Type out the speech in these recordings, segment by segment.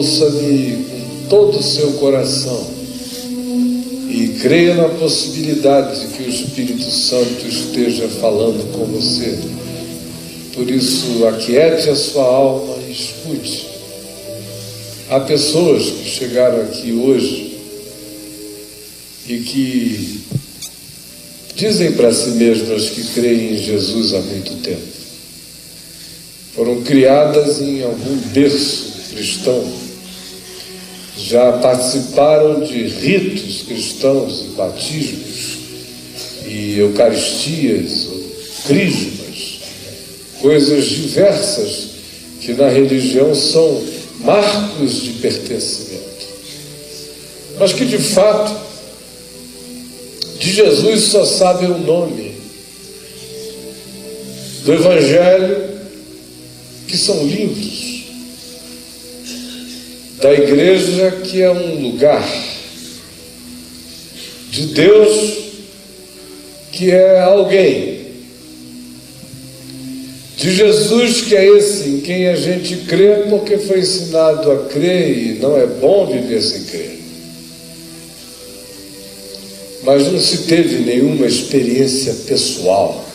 ouça-me com todo o seu coração e creia na possibilidade de que o Espírito Santo esteja falando com você. Por isso, aquiete a sua alma e escute. Há pessoas que chegaram aqui hoje e que dizem para si mesmas que creem em Jesus há muito tempo. Foram criadas em algum berço cristão, já participaram de ritos cristãos e batismos e eucaristias, ou crismas, coisas diversas que na religião são marcos de pertencimento, mas que de fato de Jesus só sabem o nome, do Evangelho, que são livros, da igreja, que é um lugar, de Deus, que é alguém, de Jesus, que é esse em quem a gente crê porque foi ensinado a crer e não é bom viver sem crer. Mas não se teve nenhuma experiência pessoal,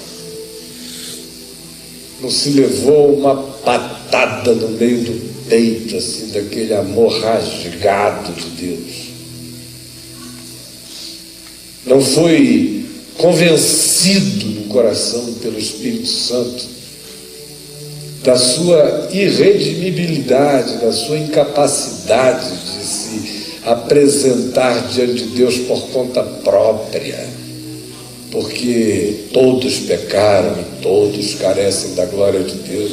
não se levou uma patada no meio do peito, assim, daquele amor rasgado de Deus. Não foi convencido no coração pelo Espírito Santo da sua irredimibilidade, da sua incapacidade de se apresentar diante de Deus por conta própria, porque todos pecaram e todos carecem da glória de Deus.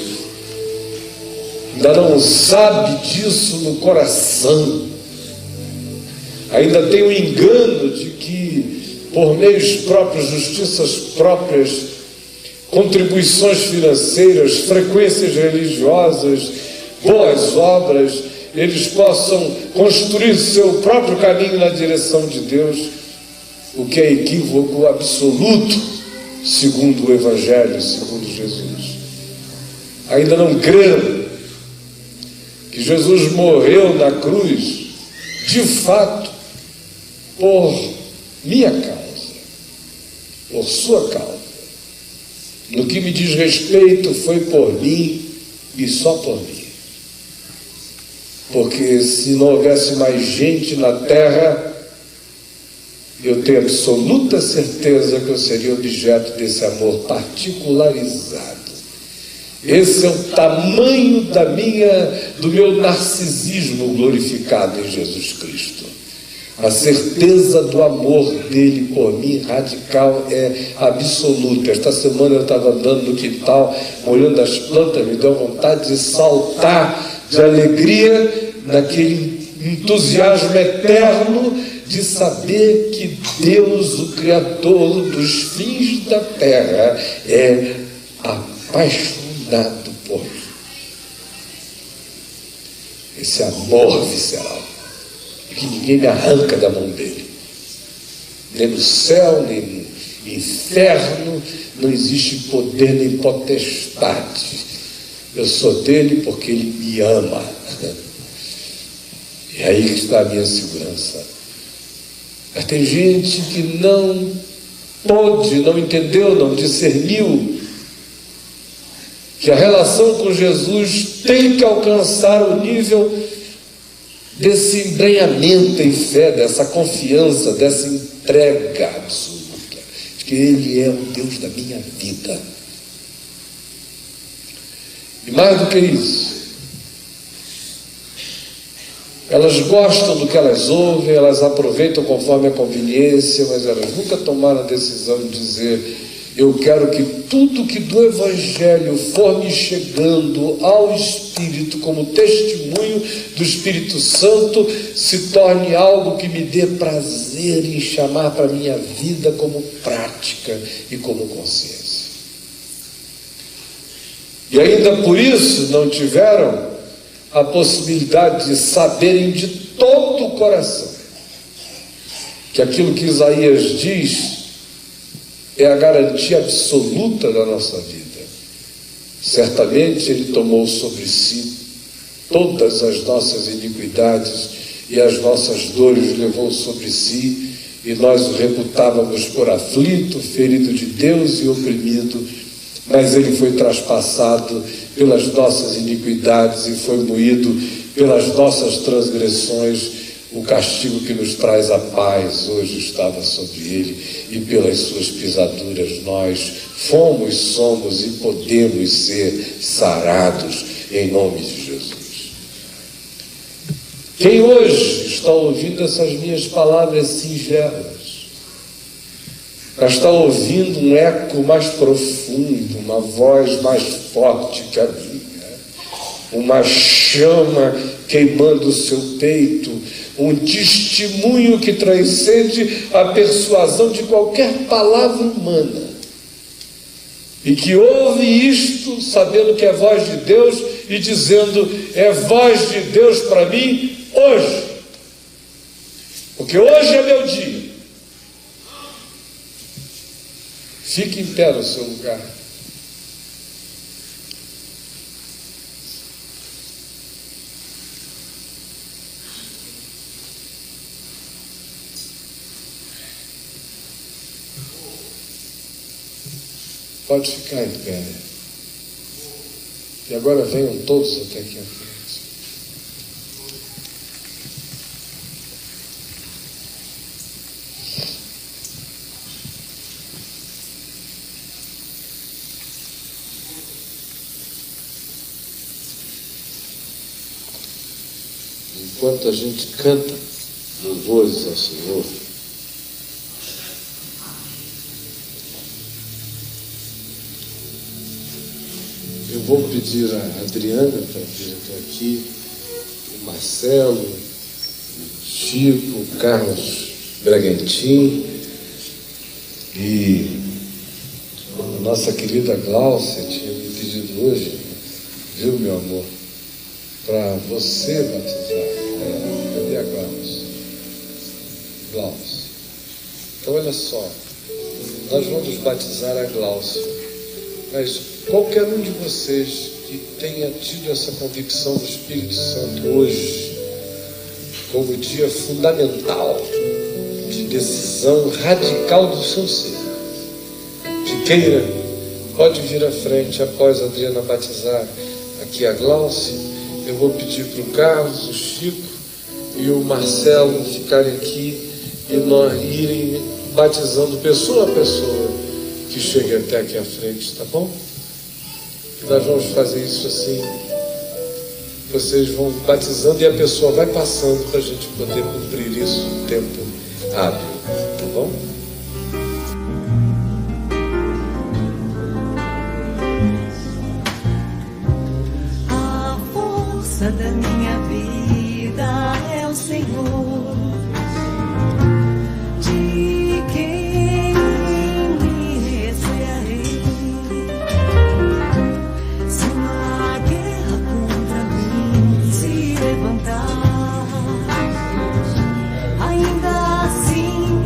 Ainda não sabe disso no coração, ainda tem o engano de que por meios próprios, justiças próprias, contribuições financeiras, frequências religiosas, boas obras, eles possam construir seu próprio caminho na direção de Deus, o que é equívoco absoluto, segundo o Evangelho, segundo Jesus. Ainda não creram que Jesus morreu na cruz, de fato, por minha causa, por sua causa. No que me diz respeito, foi por mim e só por mim. Porque se não houvesse mais gente na terra, eu tenho absoluta certeza que eu seria objeto desse amor particularizado. Esse é o tamanho do meu narcisismo glorificado em Jesus Cristo. A certeza do amor dele por mim, radical, é absoluta. Esta semana eu estava andando no quintal, olhando as plantas, me deu vontade de saltar de alegria naquele entusiasmo eterno de saber que Deus, o Criador dos fins da terra, é apaixonado por mim. Esse amor visceral, que ninguém me arranca da mão dele, nem no céu, nem no inferno, não existe poder nem potestade. Eu sou dele porque ele me ama. É aí que está a minha segurança. Mas tem gente que não pôde, não entendeu, não discerniu que a relação com Jesus tem que alcançar o nível desse embrenhamento em fé, dessa confiança, dessa entrega absoluta, de que Ele é o Deus da minha vida. E mais do que isso, elas gostam do que elas ouvem, elas aproveitam conforme a conveniência, mas elas nunca tomaram a decisão de dizer: eu quero que tudo que do Evangelho for me chegando ao Espírito como testemunho do Espírito Santo se torne algo que me dê prazer em chamar para a minha vida como prática e como consciência. E ainda por isso não tiveram a possibilidade de saberem de todo o coração que aquilo que Isaías diz é a garantia absoluta da nossa vida. Certamente Ele tomou sobre si todas as nossas iniquidades e as nossas dores levou sobre si, e nós o reputávamos por aflito, ferido de Deus e oprimido, mas ele foi traspassado pelas nossas iniquidades e foi moído pelas nossas transgressões. O castigo que nos traz a paz hoje estava sobre ele, e pelas suas pisaduras nós fomos, somos e podemos ser sarados em nome de Jesus. Quem hoje está ouvindo essas minhas palavras singelas, está ouvindo um eco mais profundo, uma voz mais forte que a minha, uma chama queimando o seu peito, um testemunho que transcende a persuasão de qualquer palavra humana, e que ouve isto sabendo que é voz de Deus e dizendo: é voz de Deus para mim hoje, porque hoje é meu dia. Fique em pé no seu lugar. Pode ficar em pé. E agora venham todos até aqui à frente. Enquanto a gente canta louvores ao Senhor, eu vou pedir a Adriana para vir até aqui, o Marcelo, o Chico, o Carlos Bragantin e a nossa querida Glaucia tinha me pedido hoje, viu, meu amor, para você batizar. Cadê a Glaucia? Glaucia. Então olha só, nós vamos batizar a Glaucia, mas qualquer um de vocês que tenha tido essa convicção do Espírito Santo hoje como dia fundamental de decisão radical do seu ser, que queira, pode vir à frente após a Adriana batizar aqui a Glaucia. Eu vou pedir para o Carlos, o Chico e o Marcelo ficarem aqui e nós irem batizando pessoa a pessoa que chegue até aqui à frente, tá bom? Nós vamos fazer isso assim. Vocês vão batizando e a pessoa vai passando para a gente poder cumprir isso no tempo hábil, tá bom? A força da minha vida é o Senhor, de quem me recearei. Se uma guerra contra mim se levantar, ainda assim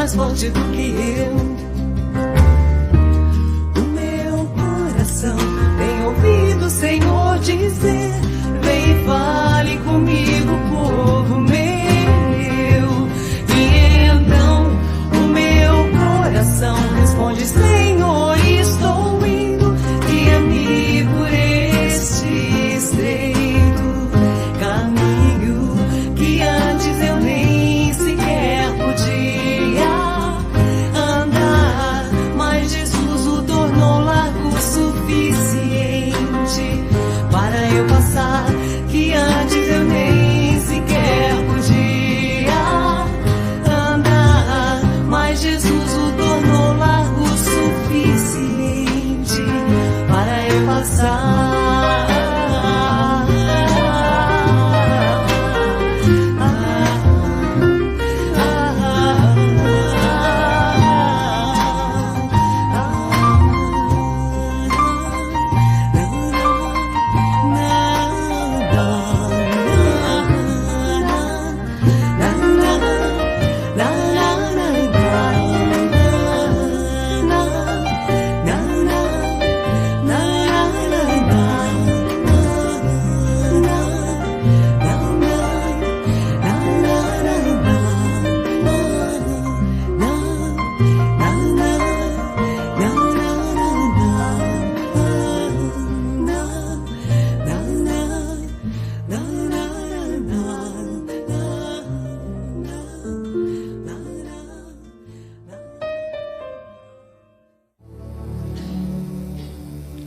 mais forte do que eu. O meu coração tem ouvido o Senhor dizer: vem e fale comigo, povo meu. E então o meu coração responde: Senhor, estou indo, guia-me por este estreito caminho que antes eu nem sequer podia andar, mas Jesus o tornou largo o suficiente para eu passar, que antes eu nem sequer podia andar, mas Jesus o tornou largo o suficiente para eu passar.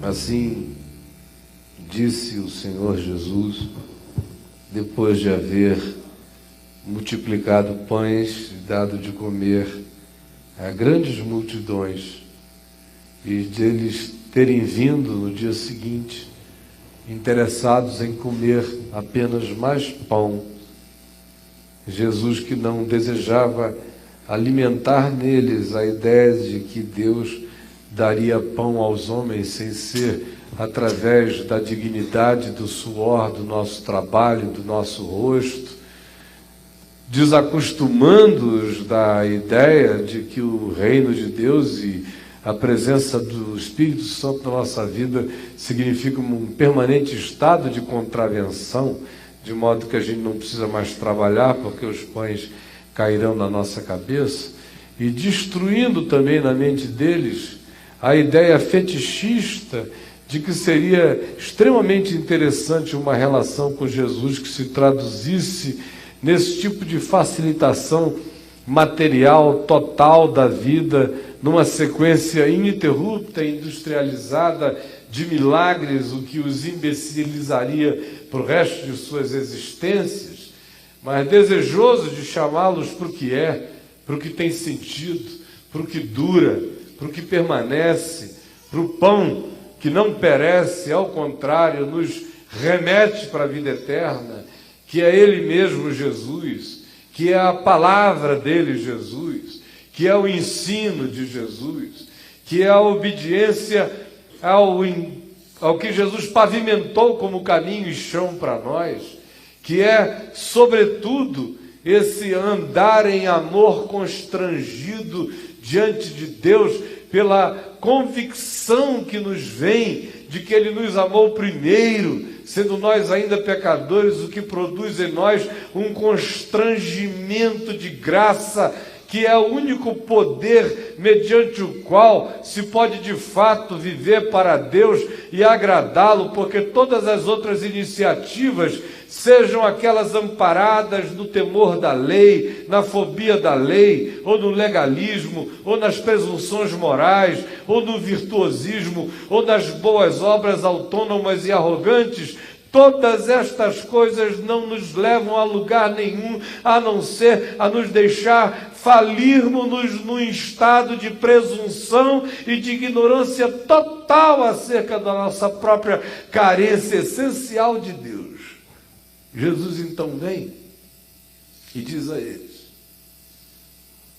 Assim disse o Senhor Jesus, depois de haver multiplicado pães e dado de comer a grandes multidões, e deles terem vindo no dia seguinte, interessados em comer apenas mais pão. Jesus, que não desejava alimentar neles a ideia de que Deus daria pão aos homens sem ser através da dignidade do suor do nosso trabalho, do nosso rosto, desacostumando-os da ideia de que o reino de Deus e a presença do Espírito Santo na nossa vida significa um permanente estado de contravenção, de modo que a gente não precisa mais trabalhar porque os pães cairão na nossa cabeça, e destruindo também na mente deles a ideia fetichista de que seria extremamente interessante uma relação com Jesus que se traduzisse nesse tipo de facilitação material total da vida, numa sequência ininterrupta, industrializada de milagres, o que os imbecilizaria para o resto de suas existências, mas desejoso de chamá-los para o que é, para o que tem sentido, para o que dura, para o que permanece, para o pão que não perece, ao contrário, nos remete para a vida eterna, que é Ele mesmo, Jesus, que é a palavra dele, Jesus, que é o ensino de Jesus, que é a obediência ao que Jesus pavimentou como caminho e chão para nós, que é, sobretudo, esse andar em amor constrangido diante de Deus, pela convicção que nos vem de que Ele nos amou primeiro, sendo nós ainda pecadores, o que produz em nós um constrangimento de graça, que é o único poder mediante o qual se pode de fato viver para Deus e agradá-lo, porque todas as outras iniciativas, sejam aquelas amparadas no temor da lei, na fobia da lei, ou no legalismo, ou nas presunções morais, ou no virtuosismo, ou nas boas obras autônomas e arrogantes, todas estas coisas não nos levam a lugar nenhum, a não ser a nos deixar falirmos num estado de presunção e de ignorância total acerca da nossa própria carência essencial de Deus. Jesus então vem e diz a eles: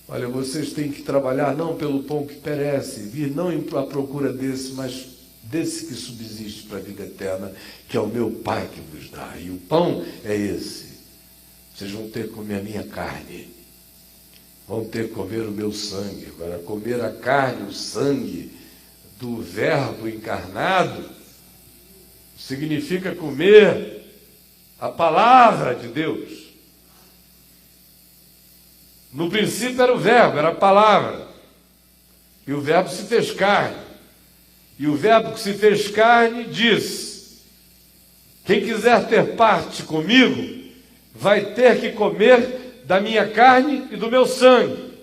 olha, vocês têm que trabalhar não pelo pão que perece, vir não à procura desse, mas desse que subsiste para a vida eterna, que é o meu Pai que vos dá. E o pão é esse. Vocês vão ter que comer a minha carne. vão ter que comer o meu sangue. Agora, comer a carne, o sangue do Verbo encarnado, significa comer a palavra de Deus. No princípio era o Verbo, era a palavra. E o Verbo se fez carne. E o Verbo que se fez carne diz: quem quiser ter parte comigo, vai ter que comer da minha carne e do meu sangue.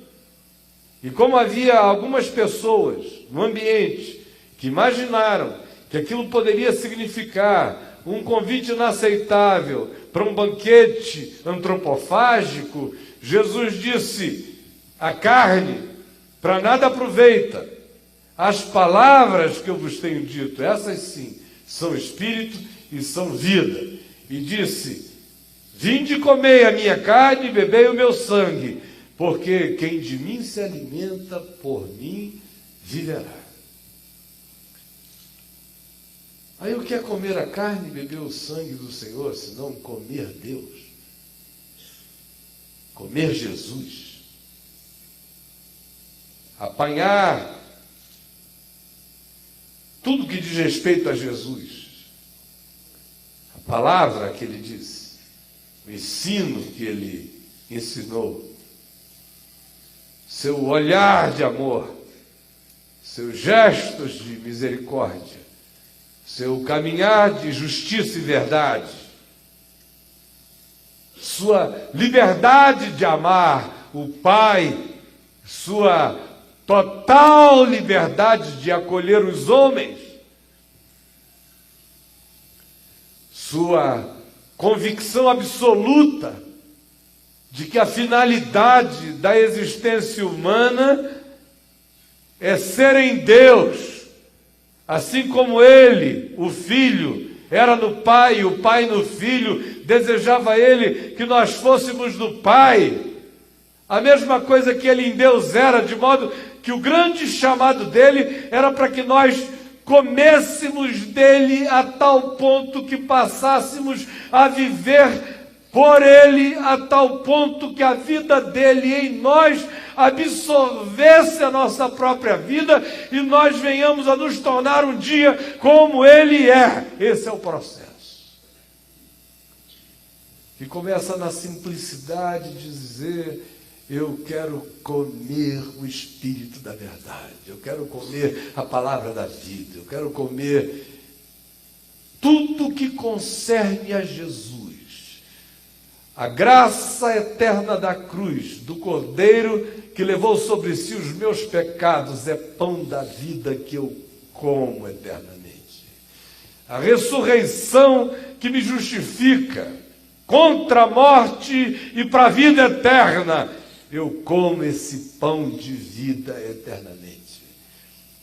E como havia algumas pessoas no ambiente que imaginaram que aquilo poderia significar um convite inaceitável para um banquete antropofágico, Jesus disse: a carne para nada aproveita, as palavras que eu vos tenho dito, essas sim, são espírito e são vida. E disse: vinde comer a minha carne e bebei o meu sangue, porque quem de mim se alimenta, por mim viverá. Aí o que é comer a carne e beber o sangue do Senhor, senão comer Deus? Comer Jesus. Apanhar tudo que diz respeito a Jesus. A palavra que ele disse, o ensino que ele ensinou, seu olhar de amor, seus gestos de misericórdia, seu caminhar de justiça e verdade, sua liberdade de amar o Pai, sua total liberdade de acolher os homens, sua convicção absoluta de que a finalidade da existência humana é ser em Deus, assim como ele, o Filho, era no Pai, e o Pai no Filho, desejava ele que nós fôssemos do Pai. A mesma coisa que ele em Deus era, de modo que o grande chamado dele era para que nós comêssemos dele a tal ponto que passássemos a viver por ele, a tal ponto que a vida dele em nós absorvesse a nossa própria vida e nós venhamos a nos tornar um dia como ele é. Esse é o processo. Que começa na simplicidade de dizer: eu quero comer o Espírito da verdade, eu quero comer a palavra da vida, eu quero comer tudo que concerne a Jesus. A graça eterna da cruz, do Cordeiro que levou sobre si os meus pecados, é pão da vida que eu como eternamente. A ressurreição que me justifica contra a morte e para a vida eterna, eu como esse pão de vida eternamente.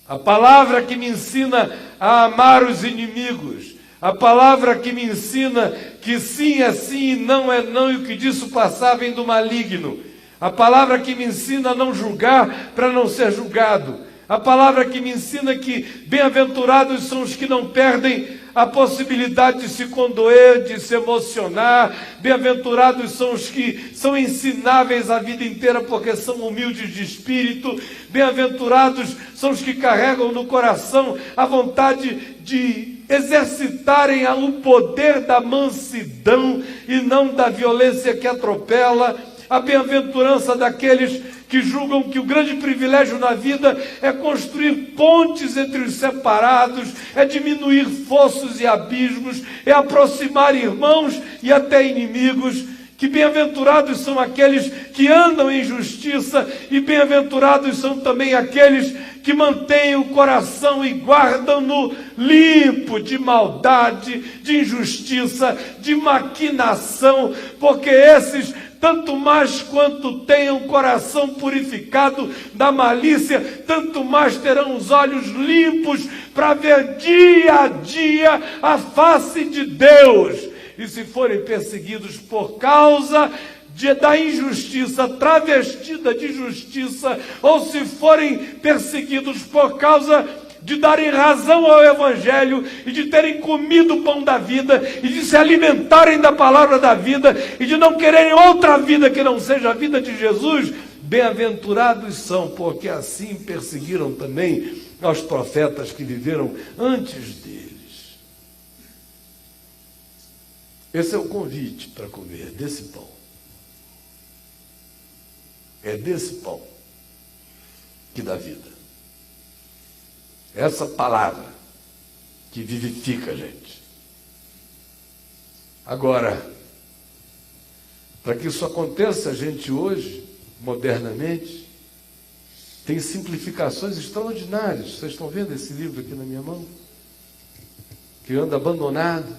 A palavra que me ensina a amar os inimigos, a palavra que me ensina que sim é sim e não é não, e o que disso passar vem do maligno. A palavra que me ensina a não julgar para não ser julgado. A palavra que me ensina que bem-aventurados são os que não perdem a possibilidade de se condoer, de se emocionar. Bem-aventurados são os que são ensináveis a vida inteira porque são humildes de espírito. Bem-aventurados são os que carregam no coração a vontade de exercitarem o poder da mansidão e não da violência que atropela. A bem-aventurança daqueles que julgam que o grande privilégio na vida é construir pontes entre os separados, é diminuir fossos e abismos, é aproximar irmãos e até inimigos. Que bem-aventurados são aqueles que andam em justiça, e bem-aventurados são também aqueles que mantêm o coração e guardam-no limpo de maldade, de injustiça, de maquinação, porque esses, tanto mais quanto tenham o coração purificado da malícia, tanto mais terão os olhos limpos para ver dia a dia a face de Deus. E se forem perseguidos por causa da injustiça travestida de justiça, ou se forem perseguidos por causa de darem razão ao Evangelho e de terem comido o pão da vida e de se alimentarem da palavra da vida e de não quererem outra vida que não seja a vida de Jesus, Bem-aventurados são, porque assim perseguiram também aos profetas que viveram antes deles. Esse é o convite para comer desse pão. É desse pão que dá vida. Essa palavra que vivifica a gente. Agora, para que isso aconteça, a gente hoje, modernamente, tem simplificações extraordinárias. Vocês estão vendo esse livro aqui na minha mão? Que anda abandonado.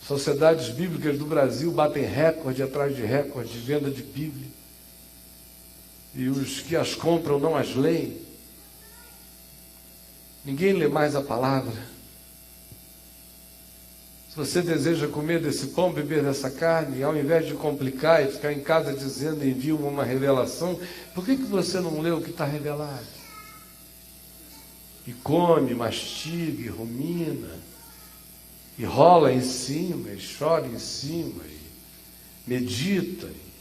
Sociedades bíblicas do Brasil batem recorde atrás de recorde de venda de Bíblia. E os que as compram não as leem. Ninguém lê mais a palavra. Se você deseja comer desse pão, beber dessa carne, ao invés de complicar e ficar em casa dizendo, envia uma revelação, por que você não lê o que está revelado? E come, mastiga, e rumina, e rola em cima, e chora em cima, e medita, e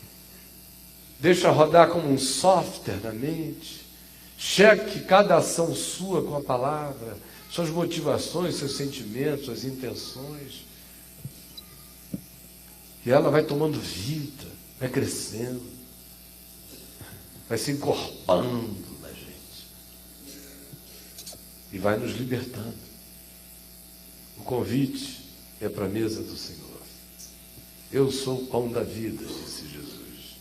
deixa rodar como um software na mente. Cheque cada ação sua com a palavra, suas motivações, seus sentimentos, suas intenções. E ela vai tomando vida, vai crescendo, vai se encorpando na gente. E vai nos libertando. O convite é para a mesa do Senhor. Eu sou o pão da vida, disse Jesus.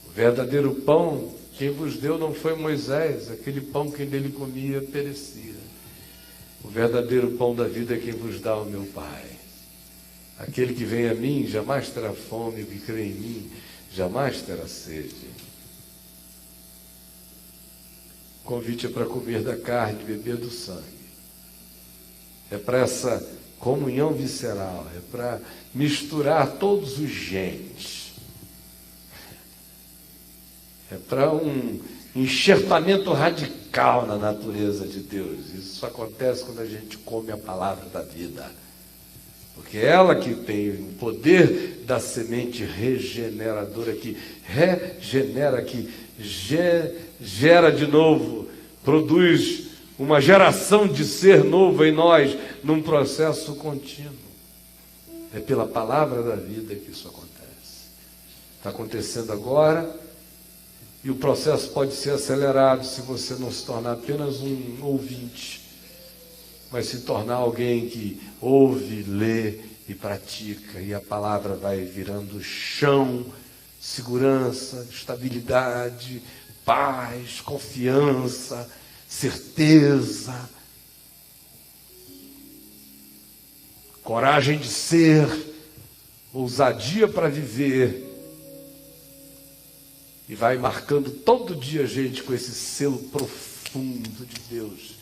O verdadeiro pão quem vos deu não foi Moisés, aquele pão que dele comia perecia. O verdadeiro pão da vida é quem vos dá o meu Pai. Aquele que vem a mim jamais terá fome, o que crê em mim jamais terá sede. O convite é para comer da carne e beber do sangue. É para essa comunhão visceral, é para misturar todos os genes. É para um enxertamento radical na natureza de Deus. Isso acontece quando a gente come a palavra da vida. Porque é ela que tem o poder da semente regeneradora, que regenera, que gera de novo, produz uma geração de ser novo em nós, num processo contínuo. É pela palavra da vida que isso acontece. Está acontecendo agora. E o processo pode ser acelerado se você não se tornar apenas um ouvinte, mas se tornar alguém que ouve, lê e pratica. E a palavra vai virando chão, segurança, estabilidade, paz, confiança, certeza, coragem de ser, ousadia para viver. E vai marcando todo dia a gente com esse selo profundo de Deus,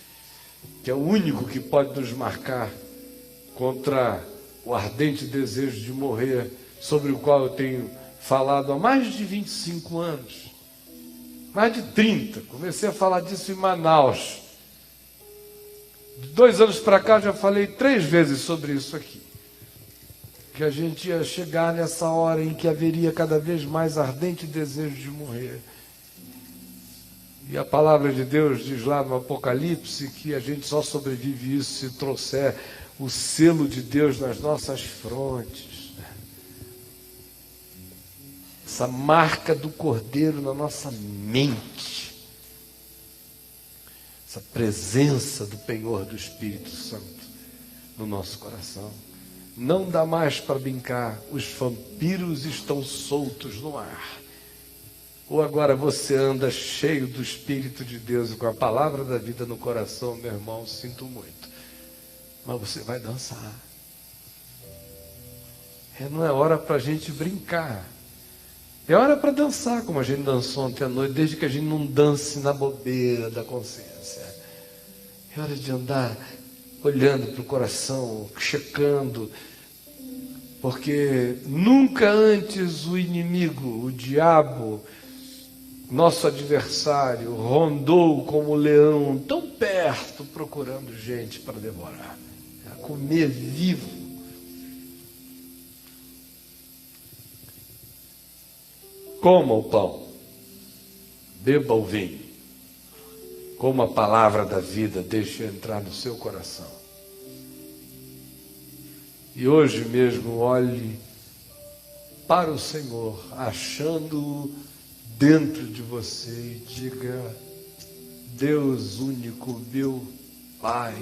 que é o único que pode nos marcar contra o ardente desejo de morrer, sobre o qual eu tenho falado há mais de 25 anos, mais de 30. Comecei a falar disso em Manaus. De 2 anos para cá já falei 3 vezes sobre isso aqui. Que a gente ia chegar nessa hora em que haveria cada vez mais ardente desejo de morrer. E a palavra de Deus diz lá no Apocalipse que a gente só sobrevive isso se trouxer o selo de Deus nas nossas frontes. Essa marca do Cordeiro na nossa mente. Essa presença do penhor do Espírito Santo no nosso coração. Não dá mais para brincar, os vampiros estão soltos no ar. Ou agora você anda cheio do Espírito de Deus e com a palavra da vida no coração, meu irmão, sinto muito. Mas você vai dançar. Não é hora para a gente brincar. É hora para dançar, como a gente dançou ontem à noite, desde que a gente não dance na bobeira da consciência. É hora de andar olhando para o coração, checando, porque nunca antes o inimigo, o diabo, nosso adversário, rondou como leão tão perto, procurando gente para devorar, a comer vivo. Coma o pão, beba o vinho, coma a palavra da vida, deixe entrar no seu coração. E hoje mesmo olhe para o Senhor, achando-o dentro de você e diga: Deus único, meu Pai,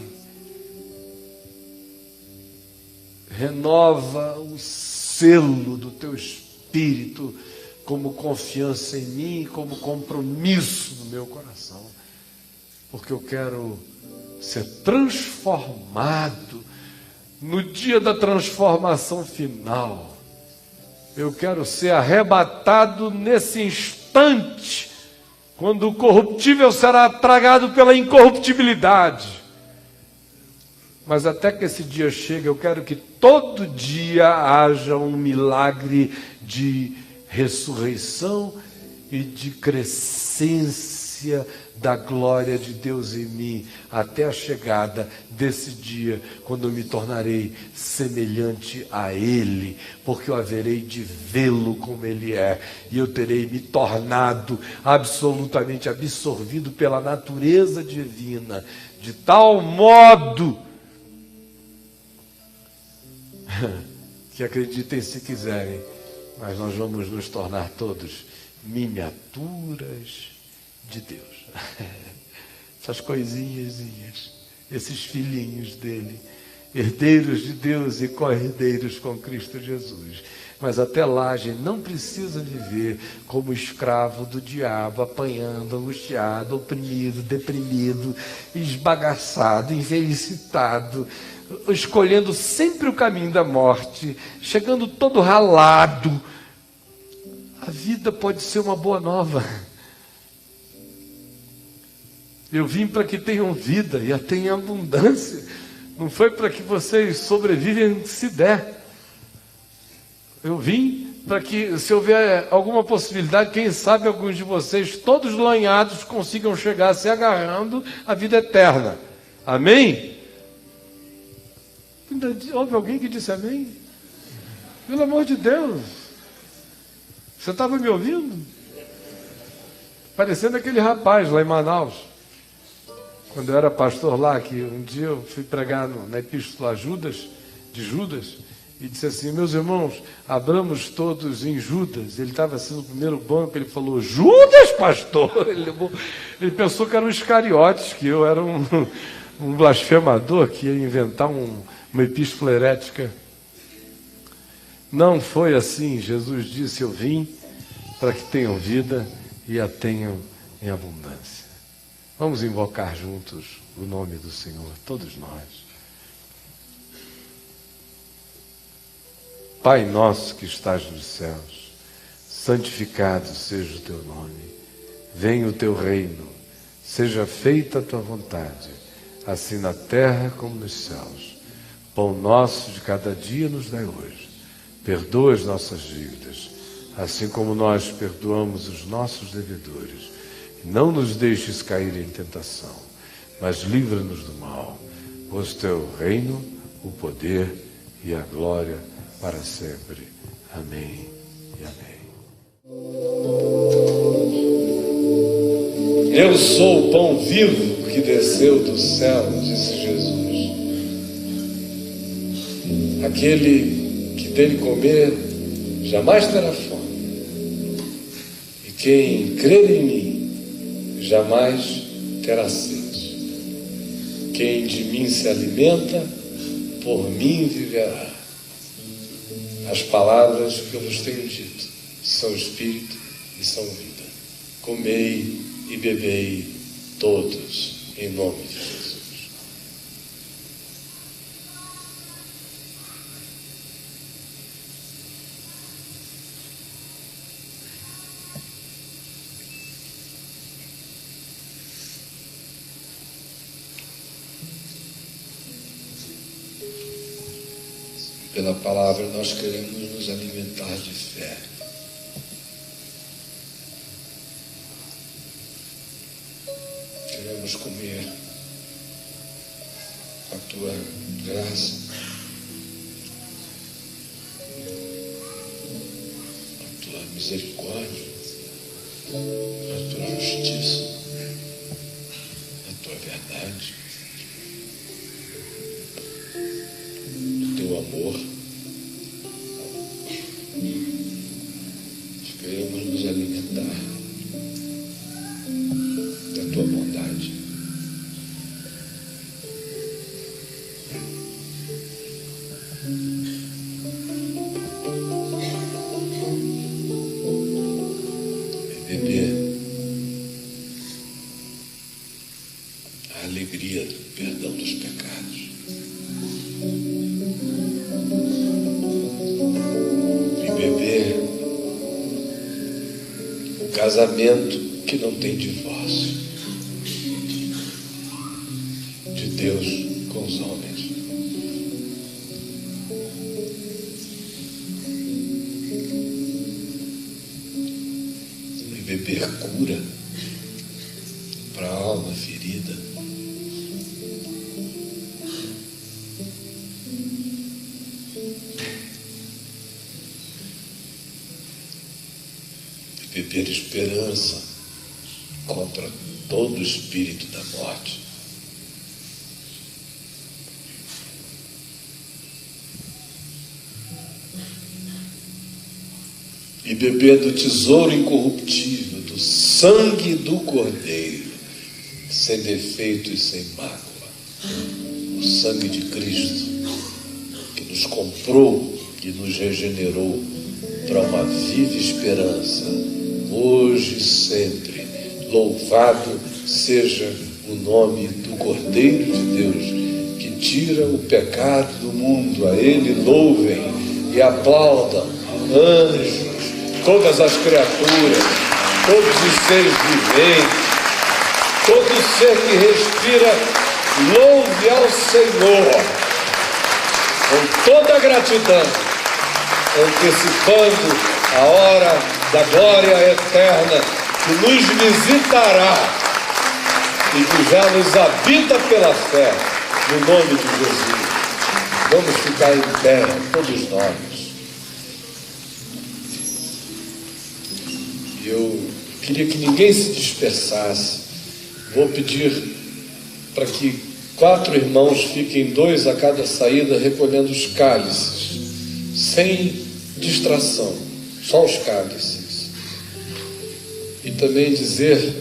renova o selo do teu Espírito como confiança em mim, como compromisso no meu coração, porque eu quero ser transformado no dia da transformação final. Eu quero ser arrebatado nesse instante, quando o corruptível será tragado pela incorruptibilidade. Mas até que esse dia chegue, eu quero que todo dia haja um milagre de ressurreição e de crescência da glória de Deus em mim, até a chegada desse dia, quando eu me tornarei semelhante a Ele, porque eu haverei de vê-lo como Ele é, e eu terei me tornado absolutamente absorvido pela natureza divina, de tal modo que acreditem se quiserem, mas nós vamos nos tornar todos miniaturas de Deus. Essas coisinhas, esses filhinhos dele, herdeiros de Deus e co-herdeiros com Cristo Jesus. Mas até lá a gente não precisa viver como escravo do diabo, apanhando, angustiado, oprimido, deprimido, esbagaçado, infelicitado, escolhendo sempre o caminho da morte, chegando todo ralado. A vida pode ser uma boa nova. Eu vim para que tenham vida e a tenham abundância. Não foi para que vocês sobrevivem se der. Eu vim para que, se houver alguma possibilidade, quem sabe alguns de vocês, todos lanhados, consigam chegar se agarrando à vida eterna. Amém? Houve alguém que disse amém? Pelo amor de Deus. Você estava me ouvindo? Parecendo aquele rapaz lá em Manaus. Quando eu era pastor lá, que um dia eu fui pregar na epístola de Judas, e disse assim: meus irmãos, abramos todos em Judas. Ele estava assim no primeiro banco, ele falou: Judas, pastor? Ele pensou que era um Iscariotes, que eu era um blasfemador, que ia inventar uma epístola herética. Não foi assim. Jesus disse: eu vim para que tenham vida e a tenham em abundância. Vamos invocar juntos o nome do Senhor, todos nós. Pai nosso que estás nos céus, santificado seja o teu nome. Venha o teu reino, seja feita a tua vontade, assim na terra como nos céus. Pão nosso de cada dia nos dai hoje. Perdoa as nossas dívidas, assim como nós perdoamos os nossos devedores. Não nos deixes cair em tentação, mas livra-nos do mal, pois teu reino, o poder e a glória para sempre. Amém e amém. Eu sou o pão vivo que desceu do céu, disse Jesus. Aquele que dele comer jamais terá fome, e quem crer em mim jamais terá sede. Quem de mim se alimenta, por mim viverá. As palavras que eu vos tenho dito são espírito e são vida. Comei e bebei todos, em nome de Jesus. Pela palavra nós queremos nos alimentar de fé. Queremos comer a tua graça, a tua misericórdia, a tua justiça, a tua verdade, o teu amor. Queremos nos alimentar da tua bondade. E beber a alegria do perdão dos pecados. E beber o casamento que não tem divórcio de Deus com os homens. E beber cura para a alma ferida. E beber esperança contra todo o espírito da morte. E beber do tesouro incorruptível, do sangue do Cordeiro, sem defeito e sem mácula. O sangue de Cristo, que nos comprou e nos regenerou para uma viva esperança, hoje e sempre. Louvado seja o nome do Cordeiro de Deus, que tira o pecado do mundo. A Ele louvem e aplaudam anjos, todas as criaturas, todos os seres viventes, todo ser que respira, louve ao Senhor, com toda a gratidão, antecipando a hora da glória eterna, que nos visitará e que já nos habita pela fé, no nome de Jesus. Vamos ficar em pé, todos nós. Eu queria que ninguém se dispersasse. Vou pedir para que 4 irmãos fiquem 2 a cada saída recolhendo os cálices, sem distração, só os cálices. E também dizer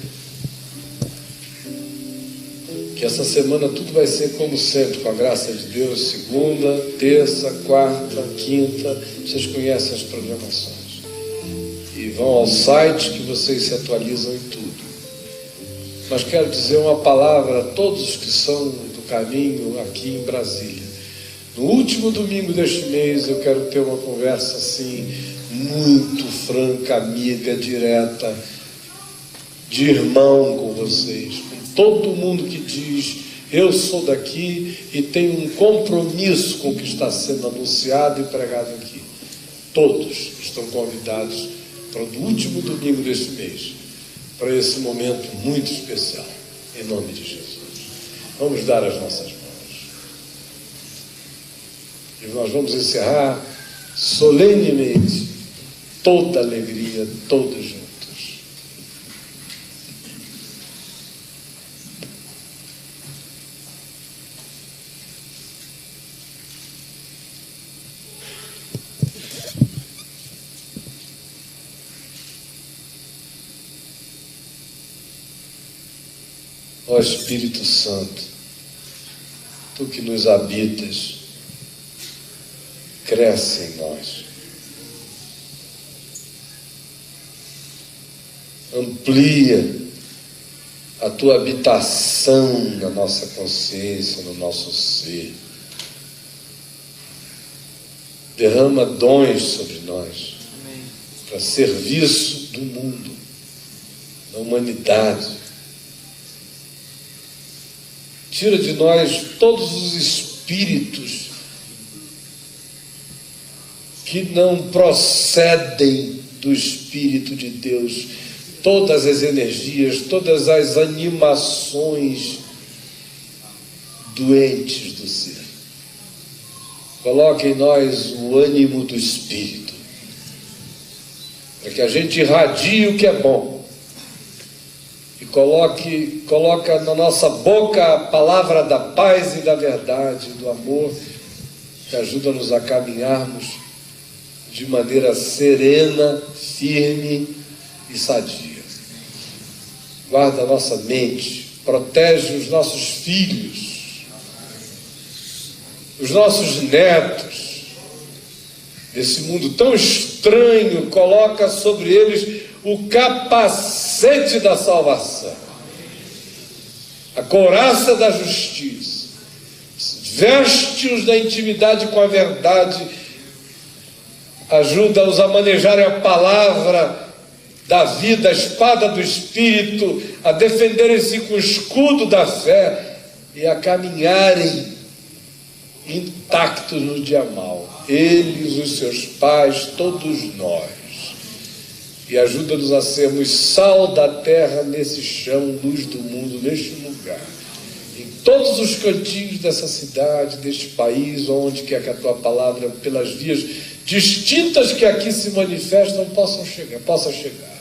que essa semana tudo vai ser como sempre, com a graça de Deus, segunda, terça, quarta, quinta, vocês conhecem as programações. E vão ao site que vocês se atualizam em tudo. Mas quero dizer uma palavra a todos os que são do caminho aqui em Brasília. No último domingo deste mês eu quero ter uma conversa assim, muito franca, amiga, direta, de irmão com vocês, com todo mundo que diz: eu sou daqui e tenho um compromisso com o que está sendo anunciado e pregado aqui. Todos estão convidados para o último domingo deste mês, para esse momento muito especial, em nome de Jesus. Vamos dar as nossas mãos e nós vamos encerrar solenemente, toda alegria, todos juntos. Ó Espírito Santo, Tu que nos habitas, cresce em nós. Amplia a Tua habitação na nossa consciência, no nosso ser. Derrama dons sobre nós, para serviço do mundo, da humanidade. Tira de nós todos os espíritos que não procedem do Espírito de Deus, todas as energias, todas as animações doentes do ser. Coloque em nós o ânimo do Espírito, para que a gente irradie o que é bom, coloca na nossa boca a palavra da paz e da verdade, do amor, que ajuda-nos a caminharmos de maneira serena, firme e sadia. Guarda a nossa mente, protege os nossos filhos, os nossos netos. Esse mundo tão estranho, coloca sobre eles o capacete da salvação, a couraça da justiça, veste-os da intimidade com a verdade, ajuda-os a manejarem a palavra da vida, a espada do Espírito, a defenderem-se com o escudo da fé e a caminharem intactos no dia mau. Eles, os seus pais, todos nós. E ajuda-nos a sermos sal da terra nesse chão, luz do mundo, neste lugar. Em todos os cantinhos dessa cidade, deste país, onde quer que a tua palavra, pelas vias distintas que aqui se manifestam, possa chegar.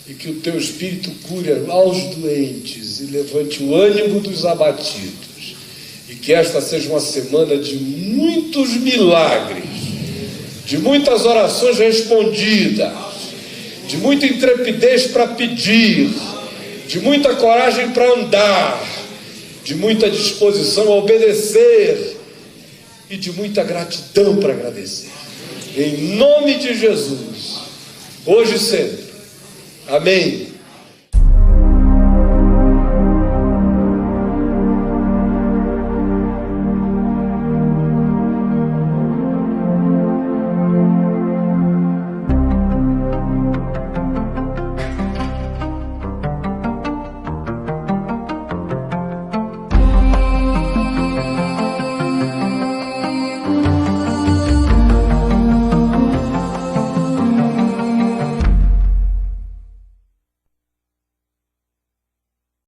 E que o teu Espírito cure aos doentes e levante o ânimo dos abatidos. E que esta seja uma semana de muitos milagres, de muitas orações respondidas, de muita intrepidez para pedir, de muita coragem para andar, de muita disposição a obedecer e de muita gratidão para agradecer. Em nome de Jesus, hoje e sempre. Amém.